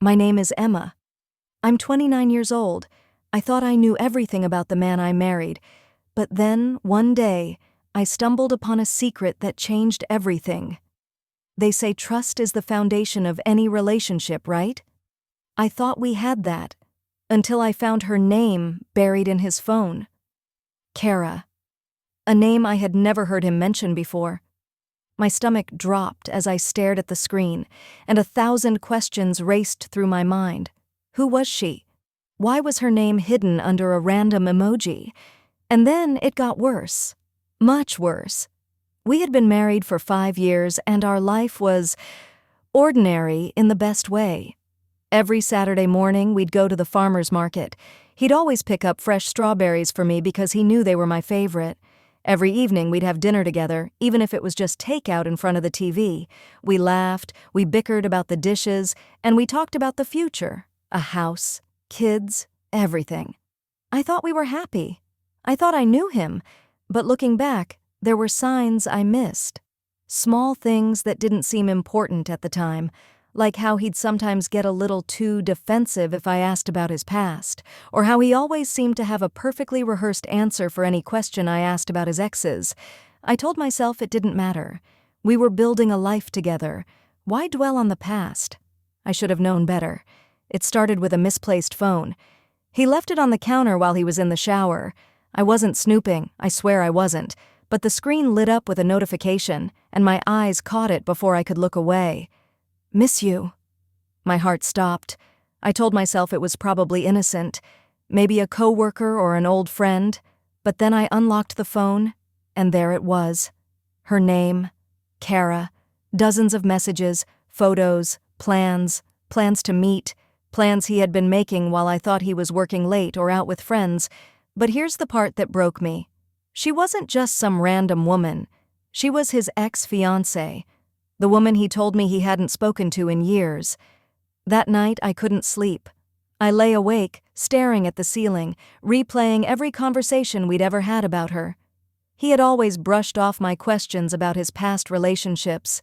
My name is Emma. I'm 29 years old. I thought I knew everything about the man I married, but then, one day, I stumbled upon a secret that changed everything. They say trust is the foundation of any relationship, right? I thought we had that, until I found her name buried in his phone. Kara. A name I had never heard him mention before. My stomach dropped as I stared at the screen, and 1,000 questions raced through my mind. Who was she? Why was her name hidden under a random emoji? And then it got worse. Much worse. We had been married for 5 years, and our life was ordinary in the best way. Every Saturday morning, we'd go to the farmer's market. He'd always pick up fresh strawberries for me because he knew they were my favorite. Every evening, we'd have dinner together, even if it was just takeout in front of the TV. We laughed, we bickered about the dishes, and we talked about the future. A house, kids, everything. I thought we were happy. I thought I knew him, but looking back, there were signs I missed. Small things that didn't seem important at the time, like how he'd sometimes get a little too defensive if I asked about his past, or how he always seemed to have a perfectly rehearsed answer for any question I asked about his exes. I told myself it didn't matter. We were building a life together. Why dwell on the past? I should have known better. It started with a misplaced phone. He left it on the counter while he was in the shower. I wasn't snooping, I swear I wasn't, but the screen lit up with a notification, and my eyes caught it before I could look away. Miss you. My heart stopped. I told myself it was probably innocent, maybe a coworker or an old friend, but then I unlocked the phone, and there it was. Her name, Kara, dozens of messages, photos, plans to meet, plans he had been making while I thought he was working late or out with friends. But here's the part that broke me. She wasn't just some random woman. She was his ex-fiancée, the woman he told me he hadn't spoken to in years. That night, I couldn't sleep. I lay awake, staring at the ceiling, replaying every conversation we'd ever had about her. He had always brushed off my questions about his past relationships.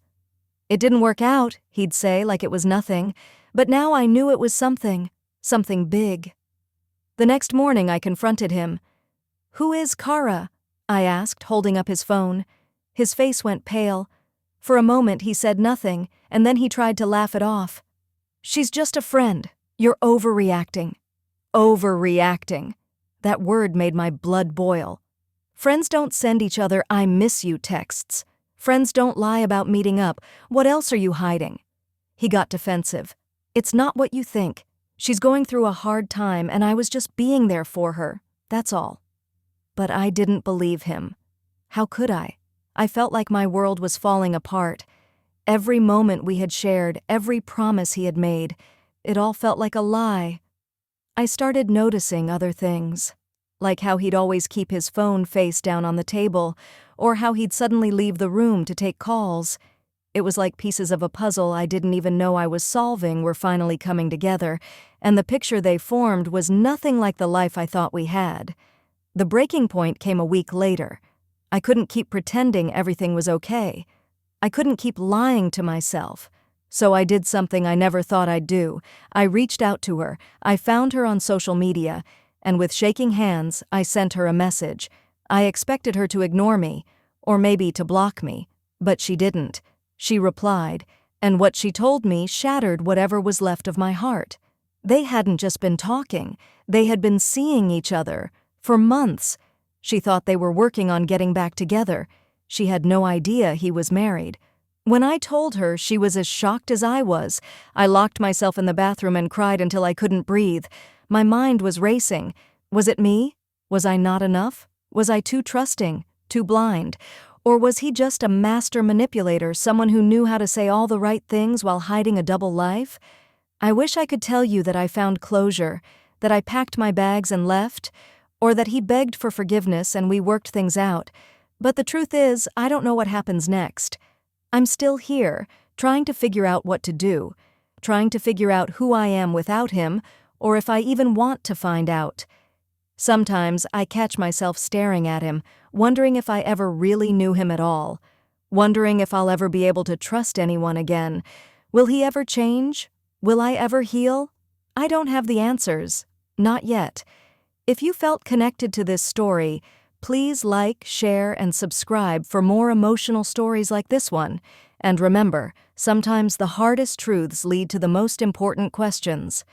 It didn't work out, he'd say, like it was nothing, but now I knew it was something big. The next morning, I confronted him. "Who is Kara?" I asked, holding up his phone. His face went pale. For a moment, he said nothing, and then he tried to laugh it off. "She's just a friend. You're overreacting." Overreacting. That word made my blood boil. Friends don't send each other "I miss you" texts. Friends don't lie about meeting up. What else are you hiding? He got defensive. "It's not what you think. She's going through a hard time, and I was just being there for her. That's all." But I didn't believe him. How could I? I felt like my world was falling apart. Every moment we had shared, every promise he had made, it all felt like a lie. I started noticing other things, like how he'd always keep his phone face down on the table, or how he'd suddenly leave the room to take calls. It was like pieces of a puzzle I didn't even know I was solving were finally coming together, and the picture they formed was nothing like the life I thought we had. The breaking point came a week later. I couldn't keep pretending everything was okay. I couldn't keep lying to myself. So I did something I never thought I'd do. I reached out to her. I found her on social media, and with shaking hands, I sent her a message. I expected her to ignore me, or maybe to block me, but she didn't. She replied, and what she told me shattered whatever was left of my heart. They hadn't just been talking. They had been seeing each other for months. She thought they were working on getting back together. She had no idea he was married. When I told her, she was as shocked as I was. I locked myself in the bathroom and cried until I couldn't breathe. My mind was racing. Was it me? Was I not enough? Was I too trusting, too blind? Or was he just a master manipulator, someone who knew how to say all the right things while hiding a double life? I wish I could tell you that I found closure, that I packed my bags and left, or that he begged for forgiveness and we worked things out. But the truth is, I don't know what happens next. I'm still here, trying to figure out what to do, trying to figure out who I am without him, or if I even want to find out. Sometimes I catch myself staring at him, wondering if I ever really knew him at all, wondering if I'll ever be able to trust anyone again. Will he ever change? Will I ever heal? I don't have the answers. Not yet. If you felt connected to this story, please like, share, and subscribe for more emotional stories like this one. And remember, sometimes the hardest truths lead to the most important questions.